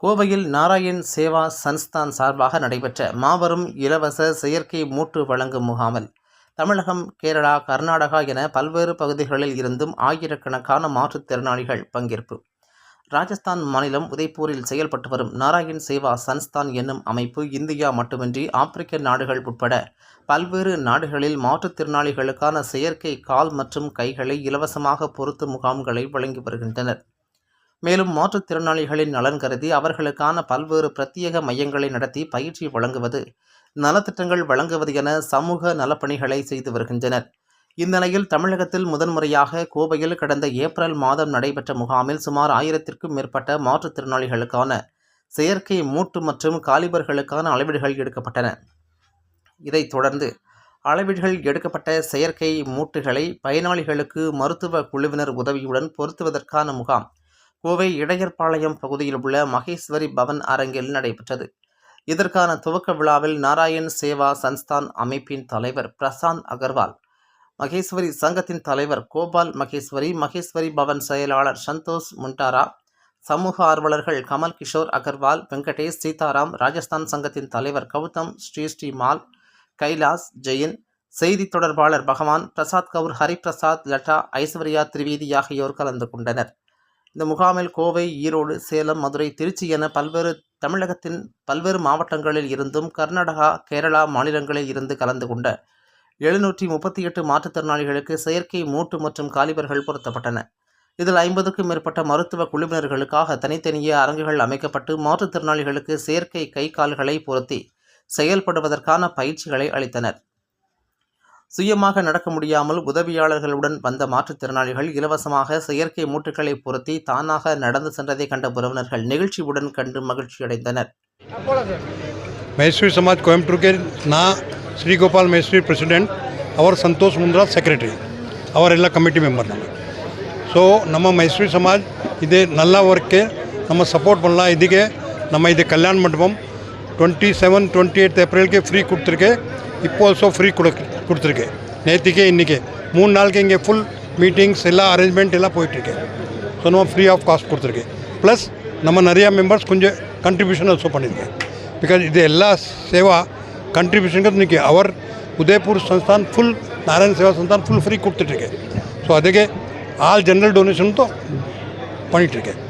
கோவையில் நாராயண் சேவா சன்ஸ்தான் சார்பாக நடைபெற்ற மாபெரும் இலவச செயற்கை மூட்டு வழங்கும் முகாமில் தமிழகம், கேரளா, கர்நாடகா என பல்வேறு பகுதிகளில் இருந்தும் ஆயிரக்கணக்கான மாற்றுத்திறனாளிகள் பங்கேற்பு. ராஜஸ்தான் மாநிலம் உதய்பூரில் செயல்பட்டு வரும் நாராயண் சேவா சன்ஸ்தான் என்னும் அமைப்பு இந்தியா மட்டுமின்றி ஆப்பிரிக்க நாடுகள் உட்பட பல்வேறு நாடுகளில் மாற்றுத்திறனாளிகளுக்கான செயற்கை கால் மற்றும் கைகளை இலவசமாக பொருத்தும் முகாம்களை வழங்கி வருகின்றனர். மேலும் மாற்றுத்திறனாளிகளின் நலன் கருதி அவர்களுக்கான பல்வேறு பிரத்யேக மையங்களை நடத்தி பயிற்சி வழங்குவது, நலத்திட்டங்கள் வழங்குவது என சமூக நலப்பணிகளை செய்து வருகின்றனர். இந்நிலையில் தமிழகத்தில் முதன்முறையாக கோவையில் கடந்த ஏப்ரல் மாதம் நடைபெற்ற முகாமில் சுமார் 1000க்கும் மேற்பட்ட மாற்றுத்திறனாளிகளுக்கான செயற்கை மூட்டு மற்றும் காலிபர்களுக்கான அளவீடுகள் எடுக்கப்பட்டன. இதைத் தொடர்ந்து அளவீடுகள் எடுக்கப்பட்ட செயற்கை மூட்டுகளை பயனாளிகளுக்கு மருத்துவ குழுவினர் உதவியுடன் பொருத்துவதற்கான முகாம் கோவை இடையர்பாளையம் பகுதியில் உள்ள மகேஸ்வரி பவன் அரங்கில் நடைபெற்றது. இதற்கான துவக்க விழாவில் நாராயண் சேவா சன்ஸ்தான் அமைப்பின் தலைவர் பிரசாந்த் அகர்வால், மகேஸ்வரி சங்கத்தின் தலைவர் கோபால் மகேஸ்வரி, மகேஸ்வரி பவன் செயலாளர் சந்தோஷ் முண்டாரா, சமூக ஆர்வலர்கள் கமல் கிஷோர் அகர்வால், வெங்கடேஷ், சீதாராம், ராஜஸ்தான் சங்கத்தின் தலைவர் கௌதம், ஸ்ரீமால், கைலாஸ், ஜெயின், செய்தி தொடர்பாளர் பகவான், பிரசாத் கவுர், ஹரிபிரசாத், லட்டா, ஐஸ்வர்யா திரிவேதி ஆகியோர் கலந்து கொண்டனர். இந்த முகாமில் கோவை, ஈரோடு, சேலம், மதுரை, திருச்சி என தமிழகத்தின் பல்வேறு மாவட்டங்களில் இருந்தும் கர்நாடகா, கேரளா மாநிலங்களில் இருந்து கலந்து கொண்ட 738 மாற்றுத்திறனாளிகளுக்கு செயற்கை மூட்டு மற்றும் காலிபர்கள் பொருத்தப்பட்டன. இதில் 50க்கும் மேற்பட்ட மருத்துவ குழுவினர்களுக்காக தனித்தனியே அரங்குகள் அமைக்கப்பட்டு மாற்றுத்திறனாளிகளுக்கு செயற்கை கை கால்களை பொருத்தி செயல்படுவதற்கான பயிற்சிகளை அளித்தனர். சுயமாக நடக்க முடியாமல் உதவியாளர்களுடன் வந்த மாற்றுத்திறனாளிகள் இலவசமாக செயற்கை மூட்டுகளை பொருத்தி தானாக நடந்து சென்றதை கண்ட உறவினர்கள் நிகழ்ச்சியுடன் கண்டு மகிழ்ச்சியடைந்தனர். ಮೈಸೂರು ಸಮಾಜ್ ಕೊಯಂಬತ್ತೂರ್ಗೆ ನಾ ಶ್ರೀ ಗೋಪಾಲ್ ಮೈಸೂರು ಪ್ರೆಸಿಡೆಂಟ್, ಅವರ ಸಂತೋಷ್ ಮುಂದ್ರಾ ಸೆಕ್ರೆಟರಿ, ಅವರೆಲ್ಲ ಕಮಿಟಿ ಮೆಂಬರ್. ಸೊ ನಮ್ಮ ಮೈಸೂರು ಸಮಾಜ್ ಇದೆ ನಲ್ಲ ವರ್ಕ್ಗೆ ನಮ್ಮ ಸಪೋರ್ಟ್ பண்ணலாம். ಇದಕ್ಕೆ ನಮ್ಮ ಇದು ಕಲ್ಯಾಣ ಮಂಟಪಂ 27-28 ಏಪ್ರಿಲ್ಗೆ ಫ್ರೀ ಕೊಡ್ತಿರ್ಕೆ, இப்போ ஆல்சோ ஃப்ரீ கொடுத்துருக்கு. நேற்றுக்கே இன்றைக்கி 3 நாளுக்கு இங்கே ஃபுல் மீட்டிங்ஸ் எல்லாம் அரேஞ்ச்மெண்ட் எல்லாம் போயிட்டுருக்கு. ஸோ நம்ம ஃப்ரீ ஆஃப் காஸ்ட் கொடுத்துருக்கு. ப்ளஸ் நம்ம நிறையா மெம்பர்ஸ் கொஞ்சம் கண்ட்ரிபியூஷன் ஆல்சோ பண்ணியிருக்கேன். பிகாஸ் இது எல்லா சேவா கண்ட்ரிபியூஷனுக்கு இன்றைக்கி அவர் உதய்பூர் ಸಂಸ್ಥಾನ್ ಫುಲ್ ನಾರಾಯಣ ಸೇವಾ ಸಂಸ್ಥಾನ್ ಫುಲ್ ಫ್ರೀ ಕೊಡ್ತಿಟ್ಟಿருக்கு. ஸோ அதுக்கு ஆல் ஜென்ரல் டொனேஷன் தான் பண்ணிகிட்ருக்கேன்.